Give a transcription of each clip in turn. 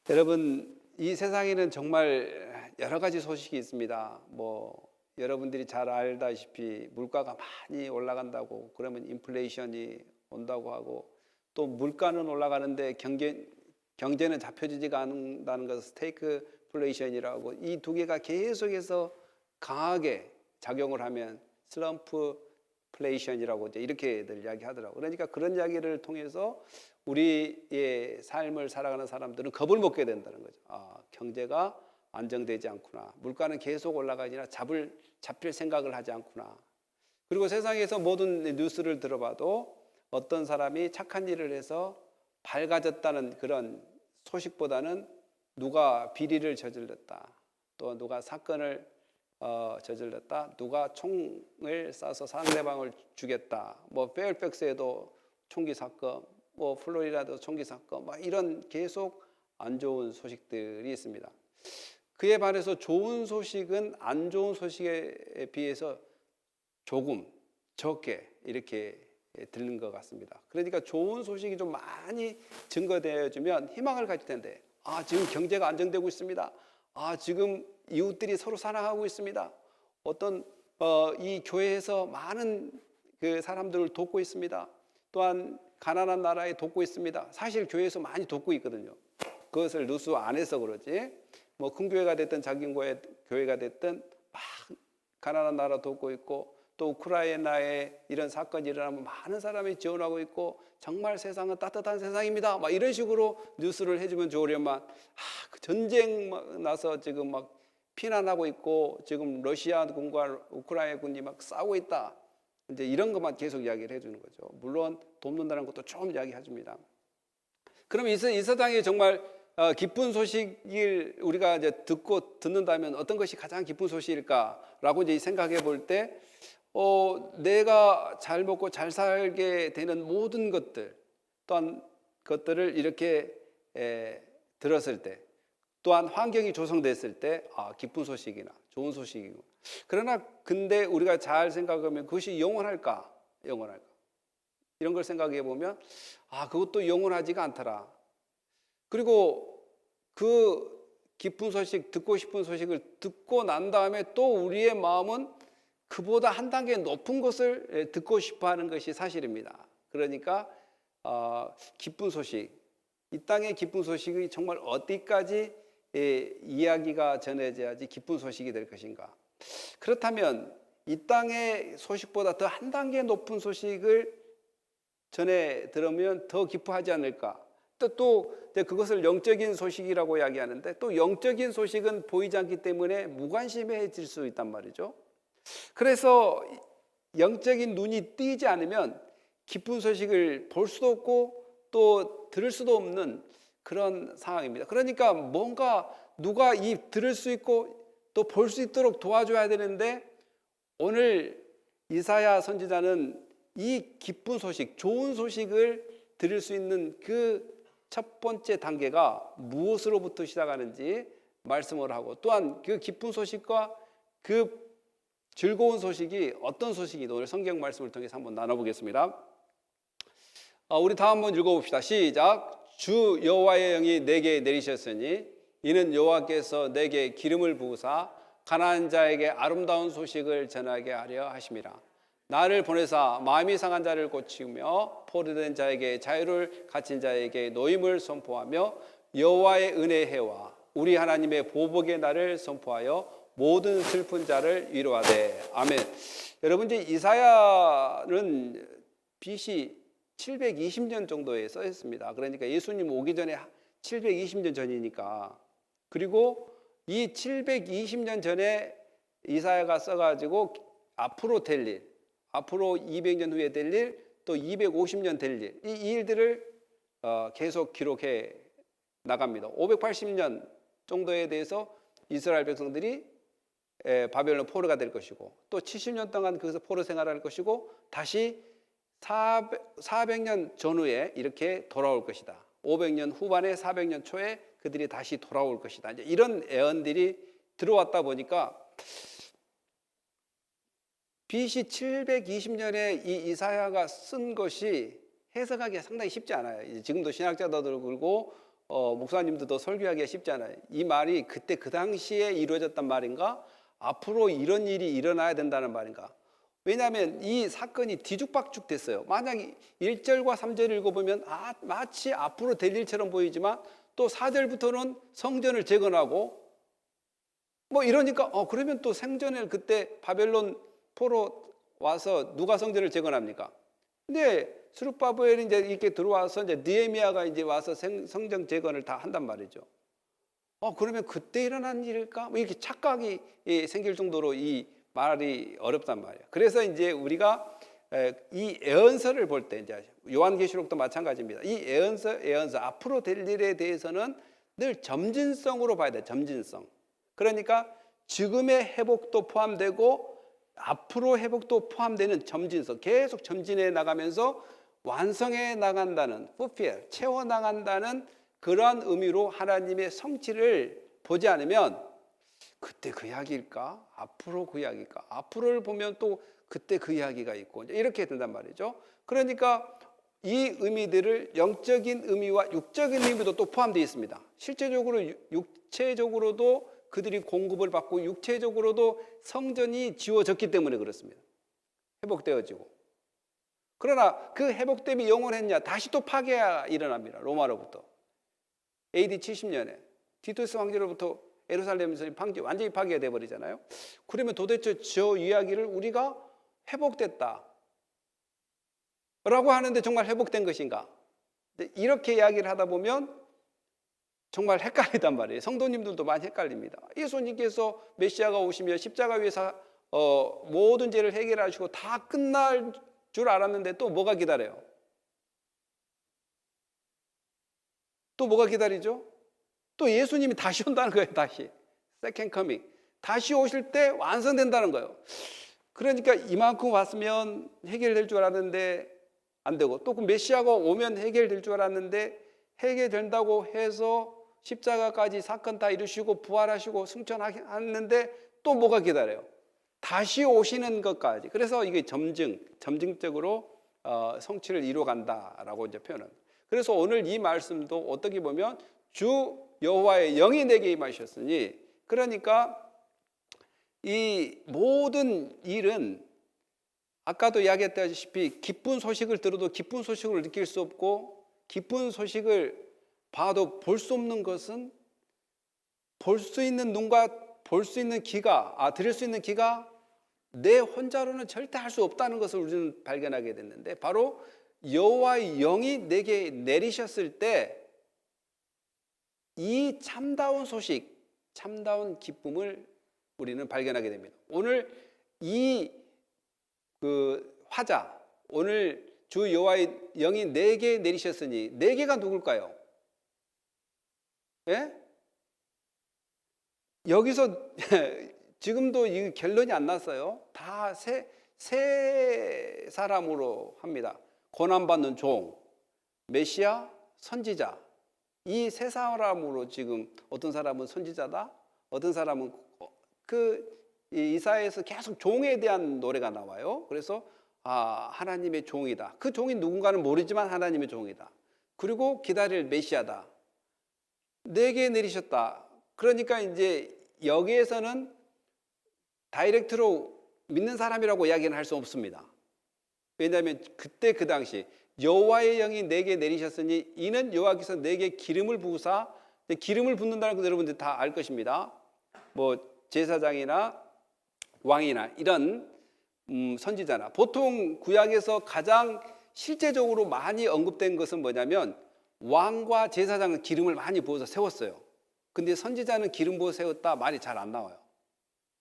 여러분, 이 세상에는 정말 여러 가지 소식이 있습니다. 여러분들이 잘 알다시피 물가가 많이 올라간다고 그러면 인플레이션이 온다고 하고, 또 물가는 올라가는데 경제는 잡혀지지가 않는다는 것을 스태그플레이션이라고, 이 두 개가 계속해서 강하게 작용을 하면 슬럼프플레이션이라고 이제 이렇게들 이야기하더라고요. 그러니까 그런 이야기를 통해서 우리의 삶을 살아가는 사람들은 겁을 먹게 된다는 거죠. 경제가 안정되지 않구나. 물가는 계속 올라가지나 잡힐 생각을 하지 않구나. 그리고 세상에서 모든 뉴스를 들어봐도 어떤 사람이 착한 일을 해서 밝아졌다는 그런 소식보다는 누가 비리를 저질렀다, 또 누가 사건을 저질렀다, 누가 총을 쏴서 상대방을 죽였다, 페어팩스에도 총기 사건, 플로리다도 총기 사건, 이런 계속 안 좋은 소식들이 있습니다. 그에 반해서 좋은 소식은 안 좋은 소식에 비해서 조금 적게 이렇게 들는 것 같습니다. 그러니까 좋은 소식이 좀 많이 증거되어지면 희망을 가질 텐데, 지금 경제가 안정되고 있습니다. 지금 이웃들이 서로 사랑하고 있습니다. 이 교회에서 많은 그 사람들을 돕고 있습니다. 또한 가난한 나라에 돕고 있습니다. 사실 교회에서 많이 돕고 있거든요. 그것을 누수 안 해서 그러지, 큰 교회가 됐든 작은 교회가 됐든 막 가난한 나라 돕고 있고, 또 우크라이나에 이런 사건이 일어나면 많은 사람이 지원하고 있고, 정말 세상은 따뜻한 세상입니다, 이런 식으로 뉴스를 해주면 좋으려만, 그 전쟁 나서 지금 피난하고 있고, 지금 러시아 군과 우크라이나 군이 싸우고 있다, 이제 이런 것만 계속 이야기를 해주는 거죠. 물론 돕는다는 것도 좀 이야기해줍니다. 그러면 이 세상에 정말 기쁜 소식을 우리가 이제 듣는다면 어떤 것이 가장 기쁜 소식일까라고 이제 생각해 볼 때, 내가 잘 먹고 잘 살게 되는 모든 것들, 또한 것들을 이렇게 들었을 때, 또한 환경이 조성됐을 때, 기쁜 소식이나 좋은 소식이고. 그러나 근데 우리가 잘 생각하면 그것이 영원할까? 이런 걸 생각해 보면 그것도 영원하지가 않더라. 그리고 그 기쁜 소식, 듣고 싶은 소식을 듣고 난 다음에 또 우리의 마음은 그보다 한 단계 높은 것을 듣고 싶어 하는 것이 사실입니다. 그러니까 기쁜 소식, 이 땅의 기쁜 소식이 정말 어디까지 이야기가 전해져야지 기쁜 소식이 될 것인가? 그렇다면 이 땅의 소식보다 더 한 단계 높은 소식을 전해 들으면 더 기뻐하지 않을까? 또 그것을 영적인 소식이라고 이야기하는데, 또 영적인 소식은 보이지 않기 때문에 무관심해질 수 있단 말이죠. 그래서 영적인 눈이 띄지 않으면 기쁜 소식을 볼 수도 없고 또 들을 수도 없는 그런 상황입니다. 그러니까 뭔가 누가 들을 수 있고 또 볼 수 있도록 도와줘야 되는데, 오늘 이사야 선지자는 이 기쁜 소식, 좋은 소식을 들을 수 있는 그 첫 번째 단계가 무엇으로부터 시작하는지 말씀을 하고, 또한 그 기쁜 소식과 그 즐거운 소식이 어떤 소식인지 오늘 성경 말씀을 통해서 한번 나눠보겠습니다. 우리 다 한번 읽어봅시다. 시작. 주 여호와의 영이 내게 내리셨으니 이는 여호와께서 내게 기름을 부으사 가난한 자에게 아름다운 소식을 전하게 하려 하심이라. 나를 보내사 마음이 상한 자를 고치며 포로된 자에게 자유를 갇힌 자에게 노임을 선포하며 여호와의 은혜의 해와 우리 하나님의 보복의 날을 선포하여 모든 슬픈 자를 위로하되. 아멘. 여러분, 이제 이사야는 BC 720년 정도에 써있습니다. 그러니까 예수님 오기 전에 720년 전이니까. 그리고 이 720년 전에 이사야가 써가지고 앞으로 될 일, 앞으로 200년 후에 될 일, 또 250년 될 일, 이 일들을 계속 기록해 나갑니다. 580년 정도에 대해서 이스라엘 백성들이 바벨론 포로가 될 것이고, 또 70년 동안 거기서 포로 생활을 할 것이고, 다시 400년 전후에 이렇게 돌아올 것이다. 500년 후반에 400년 초에 그들이 다시 돌아올 것이다. 이제 이런 예언들이 들어왔다 보니까 BC 720년에 이 이사야가 쓴 것이 해석하기가 상당히 쉽지 않아요. 지금도 신학자들도 그러고 목사님들도 설교하기가 쉽지 않아요. 이 말이 그때 그 당시에 이루어졌단 말인가? 앞으로 이런 일이 일어나야 된다는 말인가? 왜냐하면 이 사건이 뒤죽박죽 됐어요. 만약 1절과 3절을 읽어보면 마치 앞으로 될 일처럼 보이지만 또 4절부터는 성전을 재건하고 뭐 이러니까 그러면 또 생전에 그때 바벨론 포로 와서 누가 성전을 재건합니까? 근데 스룹바벨이 이제 이렇게 들어와서 이제 느헤미야가 이제 와서 성전 재건을 다 한단 말이죠. 그러면 그때 일어난 일일까? 뭐 이렇게 착각이 생길 정도로 이 말이 어렵단 말이에요. 그래서 이제 우리가 이 예언서를 볼 때 이제 요한계시록도 마찬가지입니다. 이 예언서 앞으로 될 일에 대해서는 늘 점진성으로 봐야 돼요. 점진성. 그러니까 지금의 회복도 포함되고 앞으로 회복도 포함되는 점진성, 계속 점진해 나가면서 완성해 나간다는, fulfill, 채워 나간다는 그러한 의미로 하나님의 성취를 보지 않으면 그때 그 이야기일까? 앞으로 그 이야기일까? 앞으로를 보면 또 그때 그 이야기가 있고 이렇게 된단 말이죠. 그러니까 이 의미들을 영적인 의미와 육적인 의미도 또 포함되어 있습니다. 실제적으로 육체적으로도 그들이 공급을 받고 육체적으로도 성전이 지워졌기 때문에 그렇습니다. 회복되어지고. 그러나 그 회복됨이 영원했냐? 다시 또 파괴가 일어납니다. 로마로부터. AD 70년에 티투스 황제로부터 예루살렘에서 완전히 파괴가 되어버리잖아요. 그러면 도대체 저 이야기를 우리가 회복됐다 라고 하는데 정말 회복된 것인가? 이렇게 이야기를 하다 보면 정말 헷갈리단 말이에요. 성도님들도 많이 헷갈립니다. 예수님께서 메시아가 오시며 십자가 위에서 모든 죄를 해결하시고 다 끝날 줄 알았는데 또 뭐가 기다려요? 또 뭐가 기다리죠? 또 예수님이 다시 온다는 거예요. 다시 Second Coming, 다시 오실 때 완성된다는 거예요. 그러니까 이만큼 왔으면 해결될 줄 알았는데 안 되고, 또 그 메시아가 오면 해결될 줄 알았는데 해결된다고 해서 십자가까지 사건 다 이루시고 부활하시고 승천하는데 또 뭐가 기다려요? 다시 오시는 것까지. 그래서 이게 점증적으로 성취를 이루어간다라고 이제 표현은. 그래서 오늘 이 말씀도 어떻게 보면 주 여호와의 영이 내게 임하셨으니, 그러니까 이 모든 일은 아까도 이야기했다시피 기쁜 소식을 들어도 기쁜 소식을 느낄 수 없고, 기쁜 소식을 봐도 볼 수 없는 것은 볼 수 있는 눈과 볼 수 있는 귀가, 들을 수 있는 귀가 내 혼자로는 절대 할 수 없다는 것을 우리는 발견하게 됐는데, 바로 여호와의 영이 내게 내리셨을 때 이 참다운 소식, 참다운 기쁨을 우리는 발견하게 됩니다. 오늘 이 화자, 오늘 주 여호와의 영이 내게 내리셨으니, 내게가 누굴까요? 예? 여기서 지금도 이 결론이 안 났어요. 다 세 사람으로 합니다. 고난받는 종, 메시아, 선지자. 이 세 사람으로 지금 어떤 사람은 선지자다, 어떤 사람은 이사야에서 계속 종에 대한 노래가 나와요. 그래서 하나님의 종이다. 그 종이 누군가는 모르지만 하나님의 종이다. 그리고 기다릴 메시아다. 내게 내리셨다. 그러니까 이제 여기에서는 다이렉트로 믿는 사람이라고 이야기는 할 수 없습니다. 왜냐하면 그때 그 당시 여호와의 영이 내게 내리셨으니 이는 여호와께서 내게 기름을 부으사, 기름을 붓는다는 거 여러분들 다 알 것입니다. 뭐 제사장이나 왕이나 이런 선지자나, 보통 구약에서 가장 실제적으로 많이 언급된 것은 뭐냐면 왕과 제사장은 기름을 많이 부어서 세웠어요. 근데 선지자는 기름 부어 세웠다 말이 잘 안 나와요.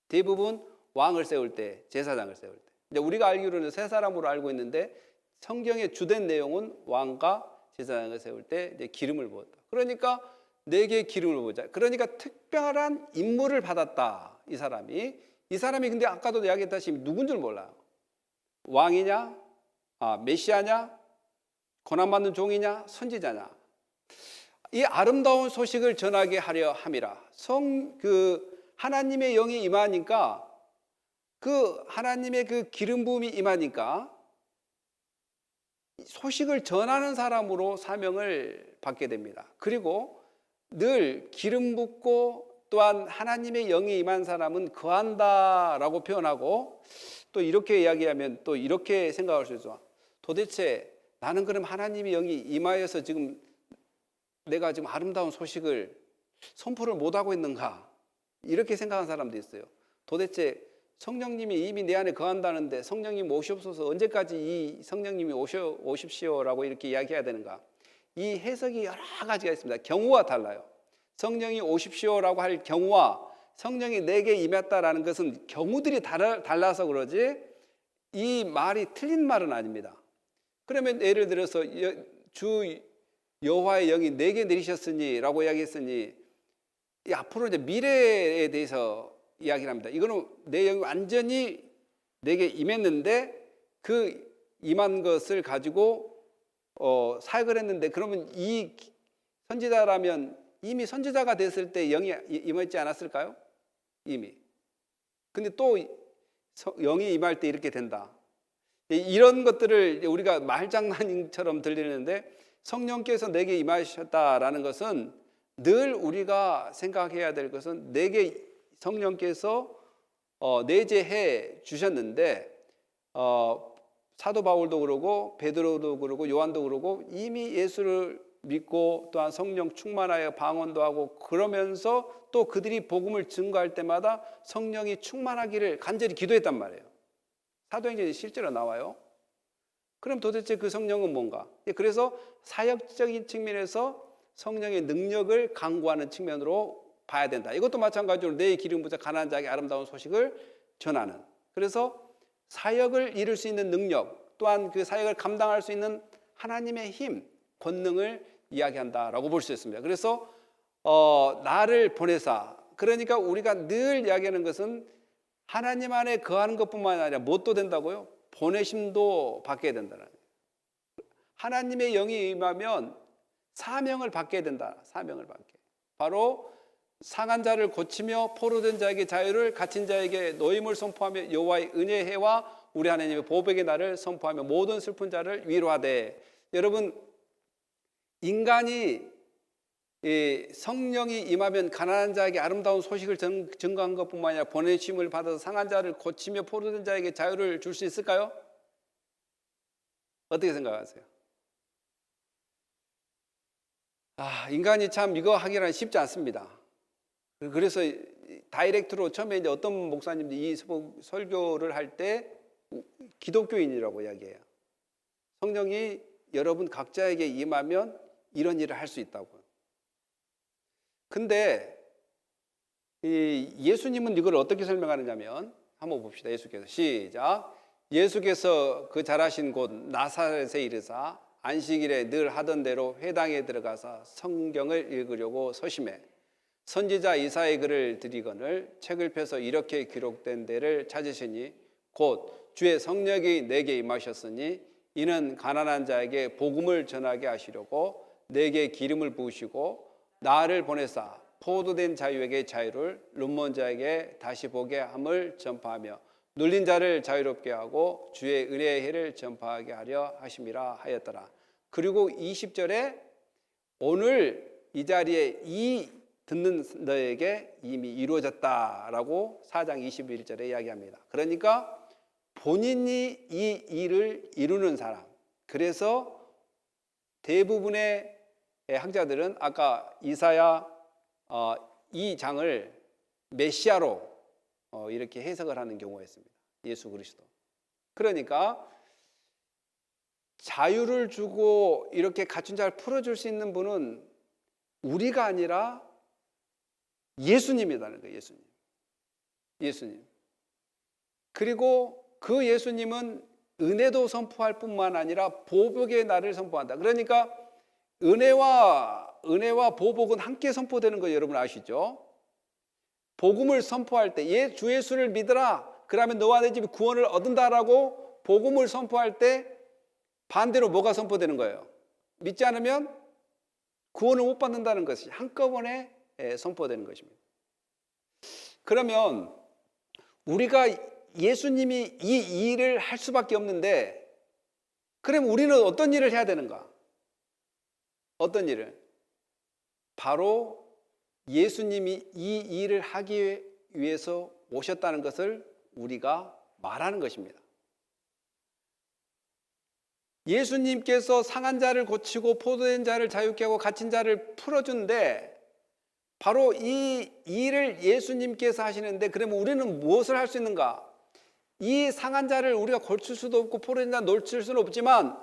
대부분 왕을 세울 때, 제사장을 세울 때. 이제 우리가 알기로는 세 사람으로 알고 있는데 성경의 주된 내용은 왕과 제사장을 세울 때 이제 기름을 부었다. 그러니까 내게 기름을 부자. 그러니까 특별한 임무를 받았다. 이 사람이 근데 아까도 이야기했다시피 누군 줄 몰라요. 왕이냐, 메시아냐, 고난받는 종이냐, 선지자냐. 이 아름다운 소식을 전하게 하려 함이라. 하나님의 영이 임하니까, 그 하나님의 그 기름 부음이 임하니까 소식을 전하는 사람으로 사명을 받게 됩니다. 그리고 늘 기름 붓고 또한 하나님의 영이 임한 사람은 거한다라고 표현하고, 또 이렇게 이야기하면 또 이렇게 생각할 수 있어. 도대체 나는 그럼 하나님의 영이 임하여서 지금 내가 지금 아름다운 소식을 선포를 못하고 있는가? 이렇게 생각하는 사람도 있어요. 도대체 성령님이 이미 내 안에 거한다는데 성령님 오시옵소서, 언제까지 이 성령님이 오십시오라고 이렇게 이야기해야 되는가? 이 해석이 여러 가지가 있습니다. 경우가 달라요. 성령이 오십시오라고 할 경우와 성령이 내게 임했다라는 것은 경우들이 달라서 그러지 이 말이 틀린 말은 아닙니다. 그러면 예를 들어서 주 여호와의 영이 내게 내리셨으니 라고 이야기했으니, 앞으로 이제 미래에 대해서 이야기를 합니다. 이거는 내 영이 완전히 내게 임했는데 그 임한 것을 가지고 사역을 했는데, 그러면 이 선지자라면 이미 선지자가 됐을 때 영이 임했지 않았을까요? 이미. 근데 또 영이 임할 때 이렇게 된다. 이런 것들을 우리가 말장난처럼 들리는데, 성령께서 내게 임하셨다라는 것은 늘 우리가 생각해야 될 것은 내게 성령께서 내재해 주셨는데, 사도 바울도 그러고 베드로도 그러고 요한도 그러고 이미 예수를 믿고 또한 성령 충만하여 방언도 하고, 그러면서 또 그들이 복음을 증거할 때마다 성령이 충만하기를 간절히 기도했단 말이에요. 사도행전에 실제로 나와요. 그럼 도대체 그 성령은 뭔가? 그래서 사역적인 측면에서 성령의 능력을 강구하는 측면으로 봐야 된다. 이것도 마찬가지로 내 기름 부자 가난한 자에게 아름다운 소식을 전하는. 그래서 사역을 이룰 수 있는 능력, 또한 그 사역을 감당할 수 있는 하나님의 힘, 권능을 이야기한다라고 볼 수 있습니다. 그래서 나를 보내사, 그러니까 우리가 늘 이야기하는 것은 하나님 안에 거하는 것뿐만 아니라 뭣도 된다고요? 보내심도 받게 된다는 거예요. 하나님의 영이 임하면 사명을 받게 된다. 사명을 받게. 바로 상한 자를 고치며 포로된 자에게 자유를, 갇힌 자에게 노임을 선포하며 여호와의 은혜의 해와 우리 하나님의 보복의 날을 선포하며 모든 슬픈 자를 위로하되. 여러분, 인간이 성령이 임하면 가난한 자에게 아름다운 소식을 증거한 것뿐만 아니라 보내심을 받아서 상한 자를 고치며 포로된 자에게 자유를 줄 수 있을까요? 어떻게 생각하세요? 인간이 참 이거 하기란 쉽지 않습니다. 그래서 다이렉트로 처음에 이제 어떤 목사님들이 이 설교를 할 때 기독교인이라고 이야기해요. 성령이 여러분 각자에게 임하면 이런 일을 할 수 있다고요. 근데 예수님은 이걸 어떻게 설명하느냐면, 한번 봅시다. 예수께서 시작. 예수께서 그 자라신 곳 나사렛에 이르사 안식일에 늘 하던 대로 회당에 들어가서 성경을 읽으려고 서심해 선지자 이사야의 글을 들이거늘 책을 펴서 이렇게 기록된 데를 찾으시니 곧 주의 성령이 내게 임하셨으니 이는 가난한 자에게 복음을 전하게 하시려고 내게 기름을 부으시고 나를 보내사 포도된 자유에게 자유를, 눈먼 자에게 다시 보게 함을 전파하며 눌린 자를 자유롭게 하고 주의 은혜의 해를 전파하게 하려 하심이라 하였더라. 그리고 20절에 오늘 이 자리에 이 듣는 너에게 이미 이루어졌다라고 4장 21절에 이야기합니다. 그러니까 본인이 이 일을 이루는 사람. 그래서 대부분의 학자들은 아까 이사야 이 장을 메시아로 이렇게 해석을 하는 경우가 있습니다. 예수 그리스도. 그러니까 자유를 주고 이렇게 갇힌 자를 풀어줄 수 있는 분은 우리가 아니라 예수님이라는 거예요. 예수님. 그리고 그 예수님은 은혜도 선포할 뿐만 아니라 보복의 날을 선포한다. 그러니까 은혜와 보복은 함께 선포되는 거 여러분 아시죠? 복음을 선포할 때 주 예수를 믿으라. 그러면 너와 내 집이 구원을 얻는다라고 복음을 선포할 때 반대로 뭐가 선포되는 거예요? 믿지 않으면 구원을 못 받는다는 것이 한꺼번에 선포되는 것입니다. 그러면 우리가 예수님이 이 일을 할 수밖에 없는데 그럼 우리는 어떤 일을 해야 되는가? 어떤 일을? 바로 예수님이 이 일을 하기 위해서 오셨다는 것을 우리가 말하는 것입니다. 예수님께서 상한 자를 고치고 포도된 자를 자유케 하고 갇힌 자를 풀어준데 바로 이 일을 예수님께서 하시는데 그러면 우리는 무엇을 할 수 있는가? 이 상한 자를 우리가 고칠 수도 없고 포도된 자 놓칠 수는 없지만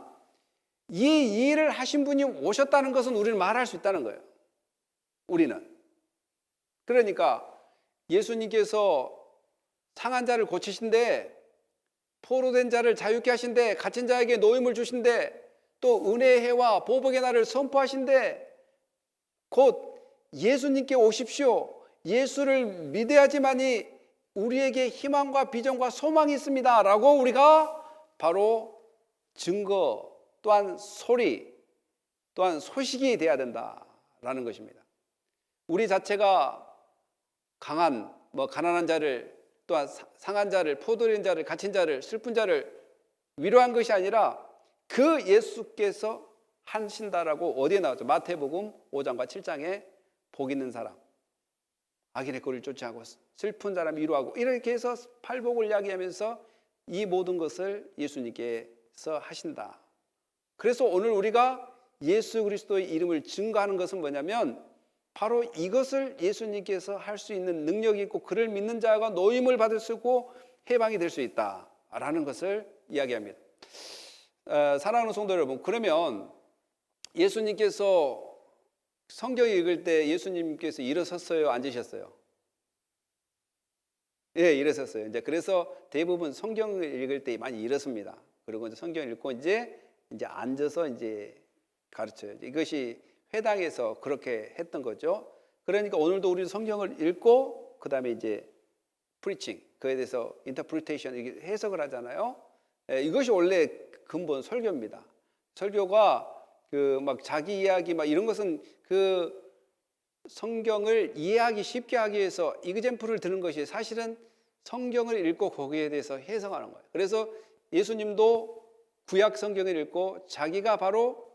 이 일을 하신 분이 오셨다는 것은 우리는 말할 수 있다는 거예요. 우리는. 그러니까 예수님께서 상한 자를 고치신데 포로된 자를 자유케 하신데 갇힌 자에게 노임을 주신데 또 은혜의 해와 보복의 날을 선포하신데 곧 예수님께 오십시오. 예수를 믿어야지만이 우리에게 희망과 비전과 소망이 있습니다 라고 우리가 바로 증거 또한 소리 또한 소식이 돼야 된다라는 것입니다. 우리 자체가 강한 가난한 자를 또한 상한 자를 포도된 자를 갇힌 자를 슬픈 자를 위로한 것이 아니라 그 예수께서 하신다라고 어디에 나왔죠? 마태복음 5장과 7장에 복 있는 사람 악인의 꼴을 쫓아하고 슬픈 사람 위로하고 이렇게 해서 팔복을 이야기하면서 이 모든 것을 예수님께서 하신다. 그래서 오늘 우리가 예수 그리스도의 이름을 증거하는 것은 뭐냐면 바로 이것을 예수님께서 할 수 있는 능력이 있고 그를 믿는 자가 노임을 받을 수 있고 해방이 될 수 있다라는 것을 이야기합니다. 사랑하는 성도 여러분, 그러면 예수님께서 성경 읽을 때 예수님께서 일어섰어요? 앉으셨어요? 예, 일어섰어요. 이제 그래서 대부분 성경을 읽을 때 많이 일어섭니다. 그리고 이제 성경 읽고 이제 앉아서 이제 가르쳐요. 이것이 회당에서 그렇게 했던 거죠. 그러니까 오늘도 우리 성경을 읽고 그 다음에 이제 프리칭 그에 대해서 인터프리테이션 해석을 하잖아요. 이것이 원래 근본 설교입니다. 설교가 그 막 자기 이야기 막 이런 것은 그 성경을 이해하기 쉽게 하기 위해서 이그젬플을 드는 것이 사실은 성경을 읽고 거기에 대해서 해석하는 거예요. 그래서 예수님도 구약 성경을 읽고 자기가 바로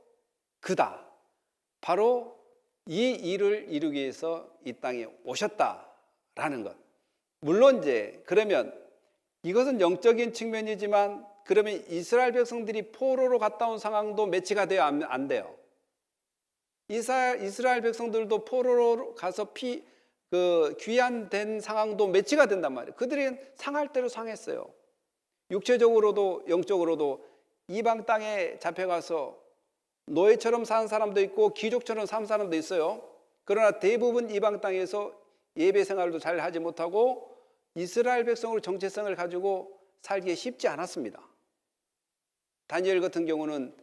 그다. 바로 이 일을 이루기 위해서 이 땅에 오셨다라는 것. 물론 이제 그러면 이것은 영적인 측면이지만 그러면 이스라엘 백성들이 포로로 갔다 온 상황도 매치가 돼야 안 돼요. 이스라엘 백성들도 포로로 가서 귀환된 상황도 매치가 된단 말이에요. 그들이 상할 대로 상했어요. 육체적으로도 영적으로도 이방 땅에 잡혀가서 노예처럼 사는 사람도 있고 귀족처럼 사는 사람도 있어요. 그러나 대부분 이방 땅에서 예배 생활도 잘 하지 못하고 이스라엘 백성으로 정체성을 가지고 살기에 쉽지 않았습니다. 다니엘 같은 경우는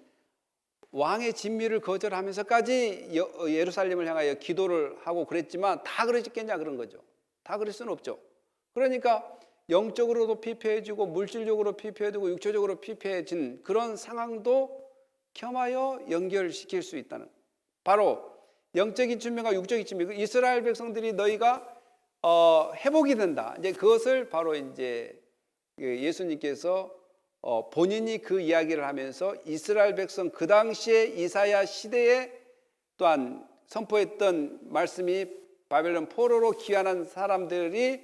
왕의 진미를 거절하면서까지 예루살렘을 향하여 기도를 하고 그랬지만 다 그랬겠냐 그런 거죠. 다 그럴 수는 없죠. 그러니까 영적으로도 피폐해지고 물질적으로 피폐해지고 육체적으로 피폐해진 그런 상황도 겸하여 연결시킬 수 있다는, 바로 영적인 측면과 육적인 측면, 이스라엘 백성들이 너희가 회복이 된다. 이제 그것을 바로 이제 예수님께서 본인이 그 이야기를 하면서 이스라엘 백성 그 당시에 이사야 시대에 또한 선포했던 말씀이 바벨론 포로로 귀환한 사람들이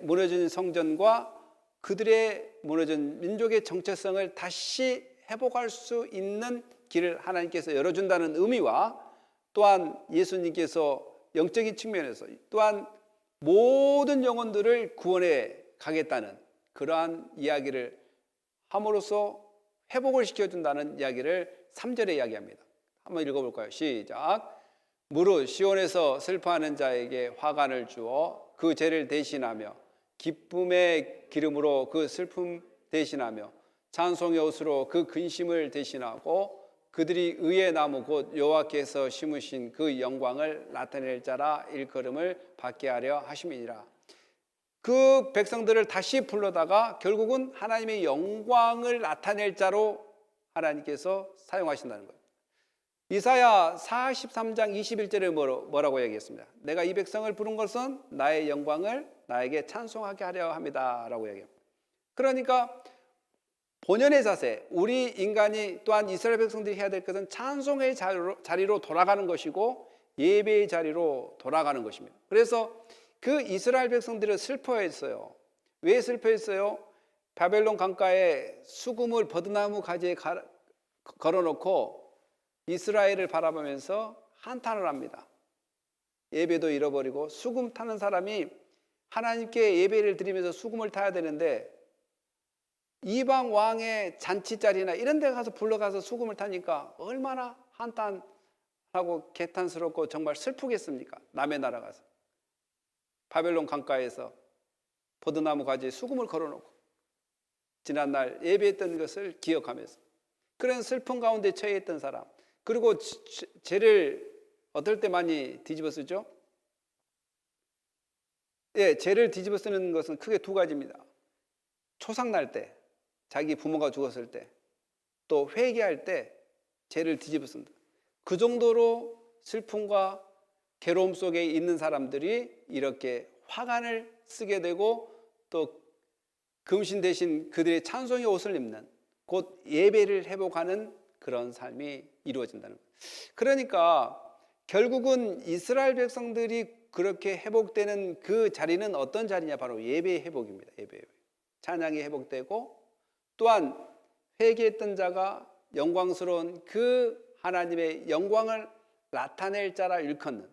무너진 성전과 그들의 무너진 민족의 정체성을 다시 회복할 수 있는 길을 하나님께서 열어준다는 의미와 또한 예수님께서 영적인 측면에서 또한 모든 영혼들을 구원해 가겠다는 그러한 이야기를 함으로써 회복을 시켜준다는 이야기를 3절에 이야기합니다. 한번 읽어볼까요? 시작. 무릇 시온에서 슬퍼하는 자에게 화관을 주어 그 죄를 대신하며 기쁨의 기름으로 그 슬픔 대신하며 찬송의 옷으로 그 근심을 대신하고 그들이 의의 나무 곧 여호와께서 심으신 그 영광을 나타낼 자라 일컬음을 받게 하려 하심이니라. 그 백성들을 다시 불러다가 결국은 하나님의 영광을 나타낼 자로 하나님께서 사용하신다는 거예요. 이사야 43장 21절에 뭐라고 얘기했습니다. 내가 이 백성을 부른 것은 나의 영광을 나에게 찬송하게 하려 합니다 라고 얘기합니다. 그러니까 본연의 자세, 우리 인간이 또한 이스라엘 백성들이 해야 될 것은 찬송의 자리로 돌아가는 것이고 예배의 자리로 돌아가는 것입니다. 그래서 그 이스라엘 백성들은 슬퍼했어요. 왜 슬퍼했어요? 바벨론 강가에 수금을 버드나무 가지에 걸어놓고 이스라엘을 바라보면서 한탄을 합니다. 예배도 잃어버리고 수금 타는 사람이 하나님께 예배를 드리면서 수금을 타야 되는데 이방 왕의 잔치자리나 이런 데 가서 불러가서 수금을 타니까 얼마나 한탄하고 개탄스럽고 정말 슬프겠습니까? 남의 나라 가서 바벨론 강가에서 버드나무 가지에 수금을 걸어놓고 지난날 예배했던 것을 기억하면서 그런 슬픈 가운데 처해 있던 사람, 그리고 죄를 어떨 때 많이 뒤집어 쓰죠? 죄를 뒤집어 쓰는 것은 크게 두 가지입니다. 초상날 때, 자기 부모가 죽었을 때, 또 회개할 때 죄를 뒤집어 쓴다. 그 정도로 슬픔과 괴로움 속에 있는 사람들이 이렇게 화관을 쓰게 되고 또 금신 대신 그들의 찬송의 옷을 입는, 곧 예배를 회복하는 그런 삶이 이루어진다는 거예요. 그러니까 결국은 이스라엘 백성들이 그렇게 회복되는 그 자리는 어떤 자리냐? 바로 예배의 회복입니다. 예배. 찬양이 회복되고 또한 회개했던 자가 영광스러운 그 하나님의 영광을 나타낼 자라 일컫는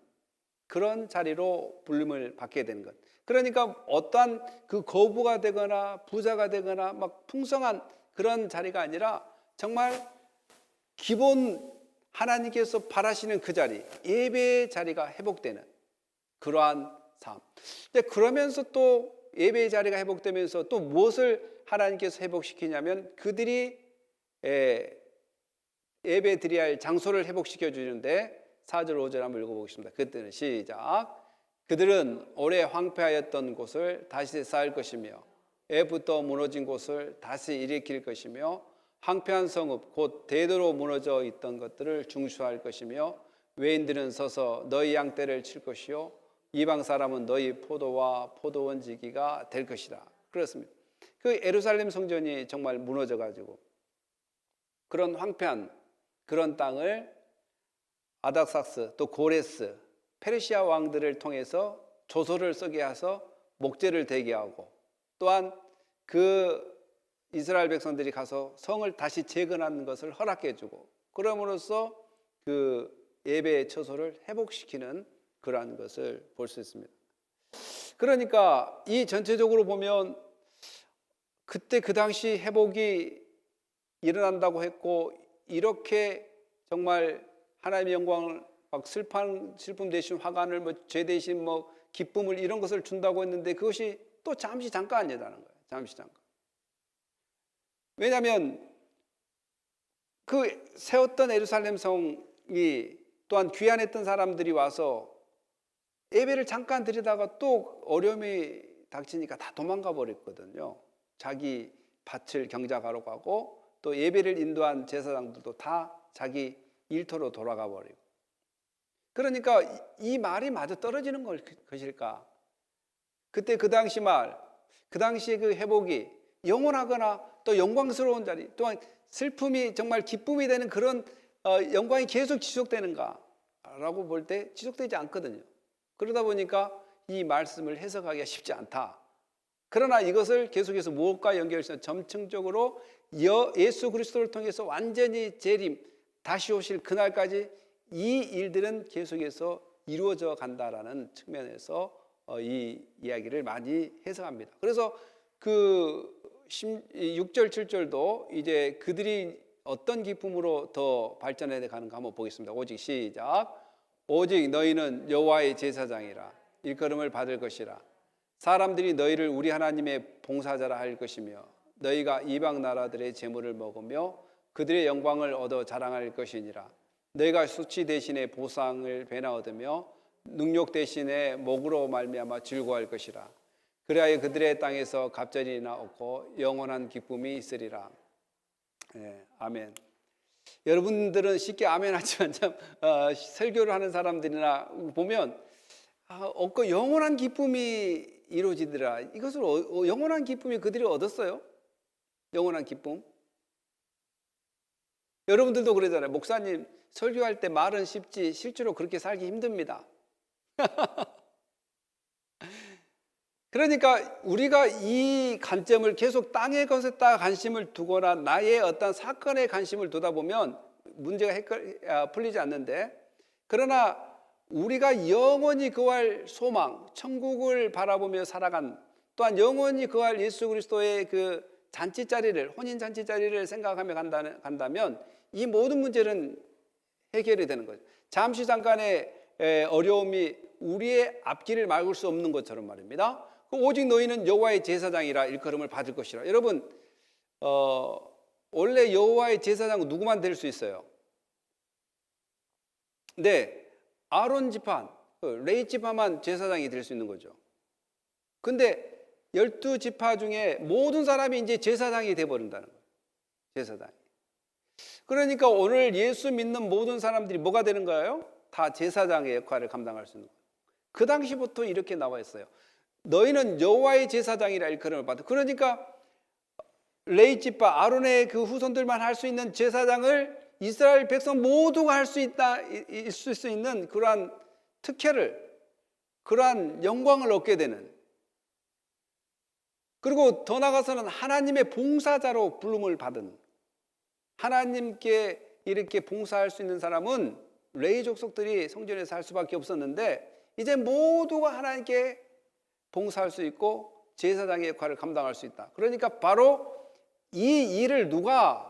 그런 자리로 불림을 받게 되는 것. 그러니까 어떠한 그 거부가 되거나 부자가 되거나 막 풍성한 그런 자리가 아니라 정말 기본 하나님께서 바라시는 그 자리, 예배의 자리가 회복되는 그러한 삶. 근데 그러면서 또 예배의 자리가 회복되면서 또 무엇을 하나님께서 회복시키냐면 그들이 예배 드려야 할 장소를 회복시켜 주는데 4절 5절 한번 읽어보겠습니다. 그때는 시작. 그들은 오래 황폐하였던 곳을 다시 쌓을 것이며 애부터 무너진 곳을 다시 일으킬 것이며 황폐한 성읍 곧 대도로 무너져 있던 것들을 중수할 것이며 외인들은 서서 너희 양떼를 칠 것이요 이방 사람은 너희 포도와 포도원지기가 될 것이다. 그렇습니다. 그 예루살렘 성전이 정말 무너져 가지고 그런 황폐한 그런 땅을 아닥삭스 또 고레스 페르시아 왕들을 통해서 조서를 쓰게 해서 목재를 대게 하고 또한 그 이스라엘 백성들이 가서 성을 다시 재건하는 것을 허락해 주고 그럼으로써 그 예배의 처소를 회복시키는 그러한 것을 볼 수 있습니다. 그러니까 이 전체적으로 보면 그때 그 당시 회복이 일어난다고 했고 이렇게 정말 하나님의 영광을 막 슬픔 대신 화관을 뭐 죄 대신 뭐 기쁨을 이런 것을 준다고 했는데 그것이 또 잠시 잠깐이라는 거예요. 잠시 잠깐. 왜냐하면 그 세웠던 예루살렘 성이 또한 귀환했던 사람들이 와서 예배를 잠깐 드리다가 또 어려움이 닥치니까 다 도망가 버렸거든요. 자기 밭을 경작하러 가고 또 예배를 인도한 제사장들도 다 자기 일터로 돌아가 버리고 그러니까 이 말이 마저 떨어지는 것일까? 그때 그 당시 말, 그 당시의 그 회복이 영원하거나 또 영광스러운 자리 또한 슬픔이 정말 기쁨이 되는 그런 영광이 계속 지속되는가? 라고 볼 때 지속되지 않거든요. 그러다 보니까 이 말씀을 해석하기가 쉽지 않다. 그러나 이것을 계속해서 무엇과 연결해서 점층적으로 예수 그리스도를 통해서 완전히 재림, 다시 오실 그날까지 이 일들은 계속해서 이루어져 간다라는 측면에서 이 이야기를 많이 해석합니다. 그래서 그 6절, 7절도 이제 그들이 어떤 기쁨으로 더 발전해 가는가 한번 보겠습니다. 오직 시작. 오직 너희는 여호와의 제사장이라 일컬음을 받을 것이라 사람들이 너희를 우리 하나님의 봉사자라 할 것이며 너희가 이방 나라들의 재물을 먹으며 그들의 영광을 얻어 자랑할 것이니라. 너희가 수치 대신에 보상을 배나 얻으며 능욕 대신에 목으로 말미암아 즐거워할 것이라. 그리하여 그들의 땅에서 갑절이나 얻고 영원한 기쁨이 있으리라. 아멘. 여러분들은 쉽게 아멘 하지만 참 설교를 하는 사람들이나 보면 얻고 영원한 기쁨이 이루어지더라. 이것을 영원한 기쁨이 그들이 얻었어요. 영원한 기쁨. 여러분들도 그러잖아요. 목사님, 설교할 때 말은 쉽지 실제로 그렇게 살기 힘듭니다. 그러니까 우리가 이 관점을 계속 땅의 것에다 관심을 두거나 나의 어떤 사건에 관심을 두다 보면 문제가 풀리지 않는데, 그러나 우리가 영원히 거할 소망, 천국을 바라보며 살아간, 또한 영원히 거할 예수 그리스도의 그 잔치자리를, 혼인 잔치자리를 생각하며 간다면 이 모든 문제는 해결이 되는 거죠. 잠시 잠깐의 어려움이 우리의 앞길을 막을 수 없는 것처럼 말입니다. 오직 너희는 여호와의 제사장이라 일컬음을 받을 것이라. 여러분, 원래 여호와의 제사장은 누구만 될 수 있어요? 네, 아론 지파, 레위 지파만 제사장이 될 수 있는 거죠. 근데 12지파 중에 모든 사람이 이제 제사장이 돼버린다는 거예요. 제사장. 그러니까 오늘 예수 믿는 모든 사람들이 뭐가 되는 거예요? 다 제사장의 역할을 감당할 수 있는 거예요. 그 당시부터 이렇게 나와 있어요. 너희는 여호와의 제사장이라 일컬음을 받아. 그러니까 레위 지파 아론의 그 후손들만 할 수 있는 제사장을 이스라엘 백성 모두가 할 수 있을 수 있는 그러한 특혜를, 그러한 영광을 얻게 되는, 그리고 더 나아가서는 하나님의 봉사자로 부름을 받은, 하나님께 이렇게 봉사할 수 있는 사람은 레위 족속들이 성전에서 할 수밖에 없었는데 이제 모두가 하나님께 봉사할 수 있고 제사장의 역할을 감당할 수 있다. 그러니까 바로 이 일을 누가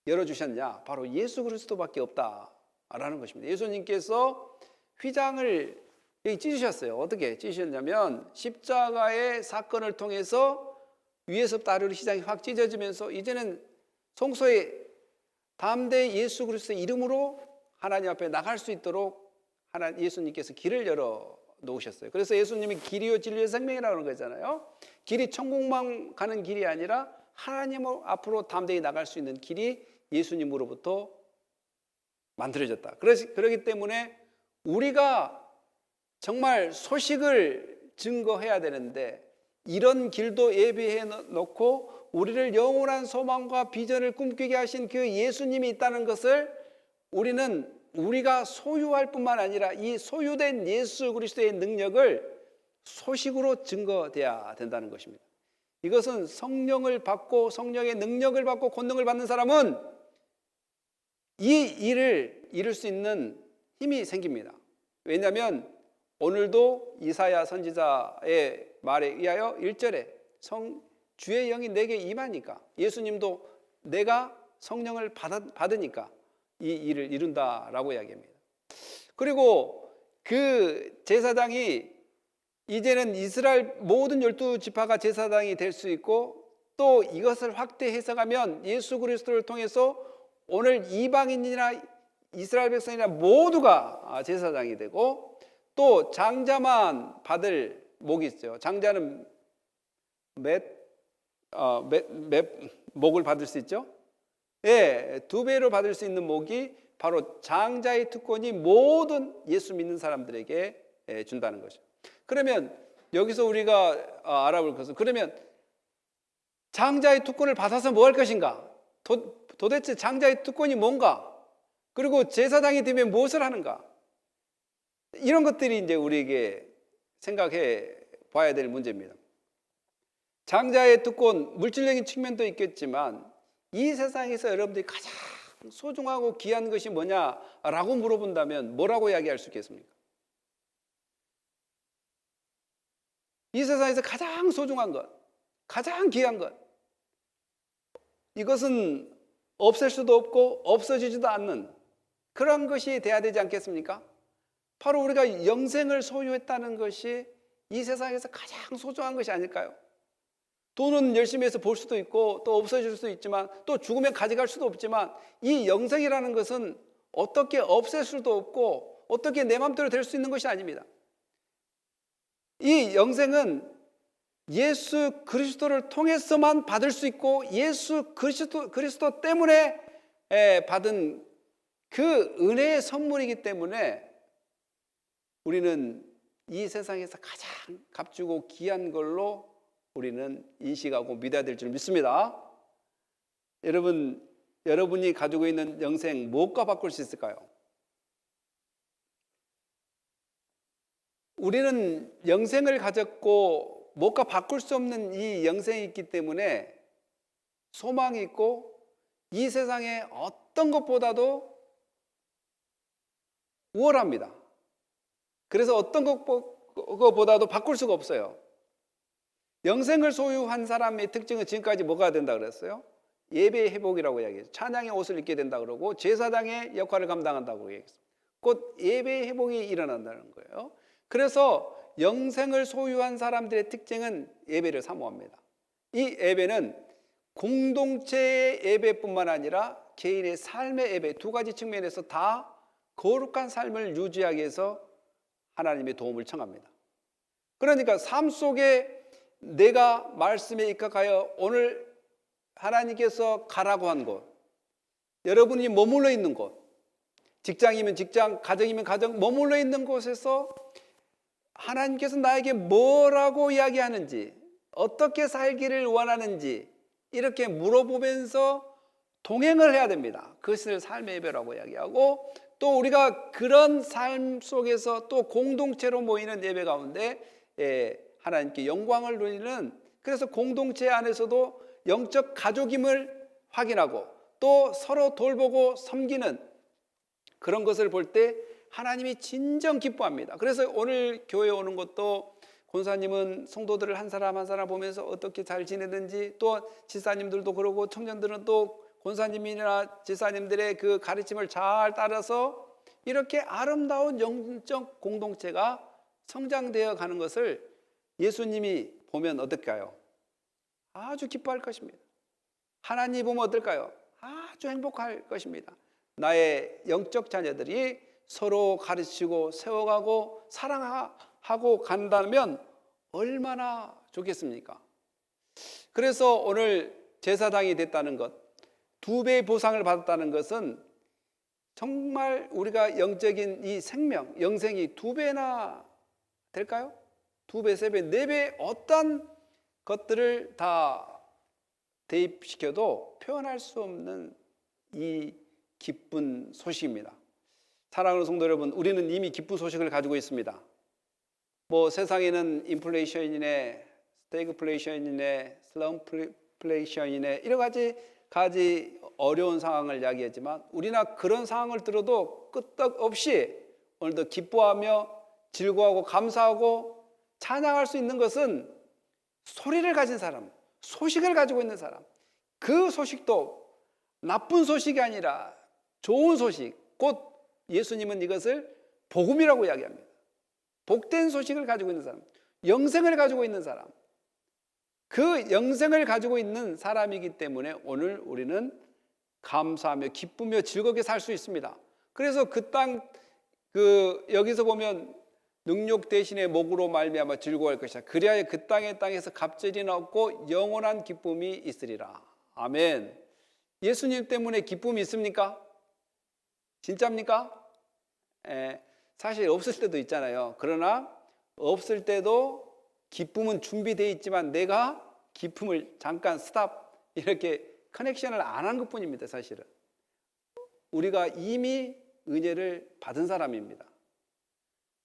열어주셨냐? 바로 예수 그리스도밖에 없다라는 것입니다. 예수님께서 휘장을 여기 찢으셨어요. 어떻게 찢으셨냐면 십자가의 사건을 통해서 위에서부터 아래로 휘장이 확 찢어지면서 이제는 성소에 담대 예수 그리스도의 이름으로 하나님 앞에 나갈 수 있도록 예수님께서 길을 열어 놓으셨어요. 그래서 예수님이 길이요 진리요 생명이라고 하는 거잖아요. 길이 천국만 가는 길이 아니라 하나님 앞으로 담대히 나갈 수 있는 길이 예수님으로부터 만들어졌다. 그렇기 때문에 우리가 정말 소식을 증거해야 되는데 이런 길도 예비해 놓고 우리를 영원한 소망과 비전을 꿈꾸게 하신 그 예수님이 있다는 것을 우리가 소유할 뿐만 아니라 이 소유된 예수 그리스도의 능력을 소식으로 증거돼야 된다는 것입니다. 이것은 성령을 받고 성령의 능력을 받고 권능을 받는 사람은 이 일을 이룰 수 있는 힘이 생깁니다. 왜냐하면 오늘도 이사야 선지자의 말에 의하여 1절에 주의 영이 내게 임하니까, 예수님도 내가 성령을 받으니까 이 일을 이룬다라고 이야기합니다. 그리고 그 제사장이 이제는 이스라엘 모든 12지파가 제사장이 될 수 있고, 또 이것을 확대 해석하면 예수 그리스도를 통해서 오늘 이방인이나 이스라엘 백성이나 모두가 제사장이 되고, 또 장자만 받을 목이 있어요. 장자는 몇 목을 받을 수 있죠? 예, 2배로 받을 수 있는 목이 바로 장자의 특권이 모든 예수 믿는 사람들에게 준다는 거죠. 그러면 여기서 우리가 알아볼 것은, 그러면 장자의 특권을 받아서 뭐 할 것인가? 도대체 장자의 특권이 뭔가? 그리고 제사장이 되면 무엇을 하는가? 이런 것들이 이제 우리에게 생각해 봐야 될 문제입니다. 장자의 특권, 물질적인 측면도 있겠지만 이 세상에서 여러분들이 가장 소중하고 귀한 것이 뭐냐라고 물어본다면 뭐라고 이야기할 수 있겠습니까? 이 세상에서 가장 소중한 것, 가장 귀한 것, 이것은 없앨 수도 없고 없어지지도 않는 그런 것이 돼야 되지 않겠습니까? 바로 우리가 영생을 소유했다는 것이 이 세상에서 가장 소중한 것이 아닐까요? 돈은 열심히 해서 벌 수도 있고 또 없어질 수도 있지만 또 죽으면 가져갈 수도 없지만 이 영생이라는 것은 어떻게 없앨 수도 없고 어떻게 내 마음대로 될 수 있는 것이 아닙니다. 이 영생은 예수 그리스도를 통해서만 받을 수 있고 예수 그리스도 때문에 받은 그 은혜의 선물이기 때문에 우리는 이 세상에서 가장 값주고 귀한 걸로 우리는 인식하고 믿어야 될 줄 믿습니다. 여러분, 여러분이 가지고 있는 영생 무엇과 바꿀 수 있을까요? 우리는 영생을 가졌고 무엇과 바꿀 수 없는 이 영생이 있기 때문에 소망이 있고 이 세상에 어떤 것보다도 우월합니다. 그래서 어떤 것보다도 바꿀 수가 없어요. 영생을 소유한 사람의 특징은 지금까지 뭐가 된다 그랬어요? 예배의 회복이라고 이야기했어요. 찬양의 옷을 입게 된다 그러고 제사장의 역할을 감당한다고 얘기했어요. 곧 예배의 회복이 일어난다는 거예요. 그래서 영생을 소유한 사람들의 특징은 예배를 사모합니다. 이 예배는 공동체의 예배뿐만 아니라 개인의 삶의 예배, 두 가지 측면에서 다 거룩한 삶을 유지하기 위해서 하나님의 도움을 청합니다. 그러니까 삶 속에 내가 말씀에 입각하여 오늘 하나님께서 가라고 한 곳, 여러분이 머물러 있는 곳, 직장이면 직장, 가정이면 가정, 머물러 있는 곳에서 하나님께서 나에게 뭐라고 이야기하는지, 어떻게 살기를 원하는지 이렇게 물어보면서 동행을 해야 됩니다. 그것을 삶의 예배라고 이야기하고, 또 우리가 그런 삶 속에서 또 공동체로 모이는 예배 가운데 하나님께 영광을 돌리는, 그래서 공동체 안에서도 영적 가족임을 확인하고 또 서로 돌보고 섬기는 그런 것을 볼 때 하나님이 진정 기뻐합니다. 그래서 오늘 교회에 오는 것도 권사님은 성도들을 한 사람 한 사람 보면서 어떻게 잘 지내는지, 또 지사님들도 그러고 청년들은 또 권사님이나 지사님들의 그 가르침을 잘 따라서 이렇게 아름다운 영적 공동체가 성장되어 가는 것을 예수님이 보면 어떨까요? 아주 기뻐할 것입니다. 하나님이 보면 어떨까요? 아주 행복할 것입니다. 나의 영적 자녀들이 서로 가르치고 세워가고 사랑하고 간다면 얼마나 좋겠습니까? 그래서 오늘 제사장이 됐다는 것, 2배의 보상을 받았다는 것은 정말 우리가 영적인 이 생명, 영생이 2배나 될까요? 2배, 3배, 4배 어떤 것들을 다 대입시켜도 표현할 수 없는 이 기쁜 소식입니다. 사랑하는 성도 여러분, 우리는 이미 기쁜 소식을 가지고 있습니다. 뭐 세상에는 인플레이션이네, 스태그플레이션이네, 슬럼플레이션이네 여러 가지 어려운 상황을 이야기했지만 우리나 그런 상황을 들어도 끄떡없이 오늘도 기뻐하며 즐거워하고 감사하고 찬양할 수 있는 것은 소리를 가진 사람, 소식을 가지고 있는 사람, 그 소식도 나쁜 소식이 아니라 좋은 소식, 곧 예수님은 이것을 복음이라고 이야기합니다. 복된 소식을 가지고 있는 사람, 영생을 가지고 있는 사람, 그 영생을 가지고 있는 사람이기 때문에 오늘 우리는 감사하며 기쁘며 즐겁게 살 수 있습니다. 그래서 여기서 보면 능력 대신에 목으로 말미암아 즐거워할 것이다. 그리하여 그 땅에서 갑절이 없고 영원한 기쁨이 있으리라. 아멘. 예수님 때문에 기쁨이 있습니까? 진짜입니까? 사실 없을 때도 있잖아요. 그러나 없을 때도 기쁨은 준비되어 있지만 내가 기쁨을 잠깐 스탑 이렇게 커넥션을 안 한 것뿐입니다. 사실은 우리가 이미 은혜를 받은 사람입니다.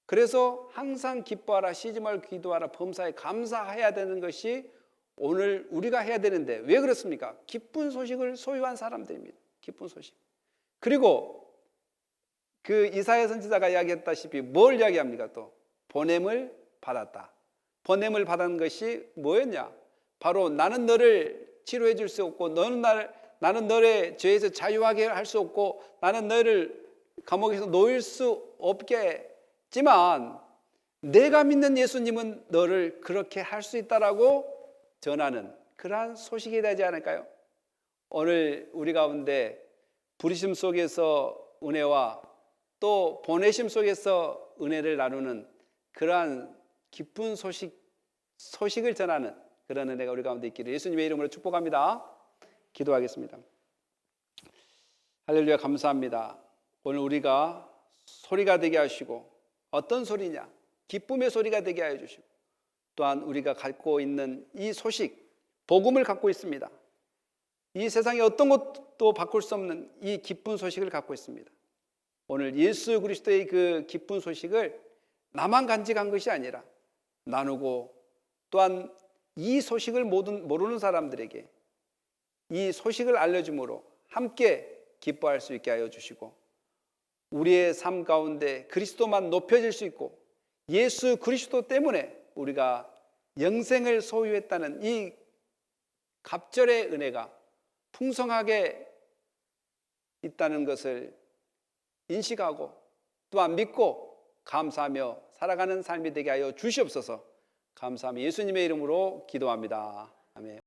그래서 항상 기뻐하라, 쉬지 말고 기도하라, 범사에 감사해야 되는 것이 오늘 우리가 해야 되는데 왜 그렇습니까? 기쁜 소식을 소유한 사람들입니다. 기쁜 소식. 그리고 그 이사야 선지자가 이야기했다시피 뭘 이야기합니까? 또 보냄을 받았다. 보냄을 받은 것이 뭐였냐? 바로 나는 너를 치료해 줄 수 없고 나는 너를 죄에서 자유하게 할 수 없고 나는 너를 감옥에서 놓일 수 없겠지만 내가 믿는 예수님은 너를 그렇게 할 수 있다라고 전하는 그러한 소식이 되지 않을까요? 오늘 우리 가운데 부르심 속에서 은혜와 또 보내심 속에서 은혜를 나누는 그러한 기쁜 소식을 전하는 그런 은혜가 우리 가운데 있기를 예수님의 이름으로 축복합니다. 기도하겠습니다. 할렐루야, 감사합니다. 오늘 우리가 소리가 되게 하시고 어떤 소리냐? 기쁨의 소리가 되게 하여 주시고 또한 우리가 갖고 있는 이 소식, 복음을 갖고 있습니다. 이 세상에 어떤 것도 바꿀 수 없는 이 기쁜 소식을 갖고 있습니다. 오늘 예수 그리스도의 그 기쁜 소식을 나만 간직한 것이 아니라 나누고, 또한 이 소식을 모르는 사람들에게 이 소식을 알려줌으로 함께 기뻐할 수 있게 하여 주시고, 우리의 삶 가운데 그리스도만 높여질 수 있고 예수 그리스도 때문에 우리가 영생을 소유했다는 이 갑절의 은혜가 풍성하게 있다는 것을 인식하고 또한 믿고 감사하며 살아가는 삶이 되게 하여 주시옵소서. 감사하며 예수님의 이름으로 기도합니다. 아멘.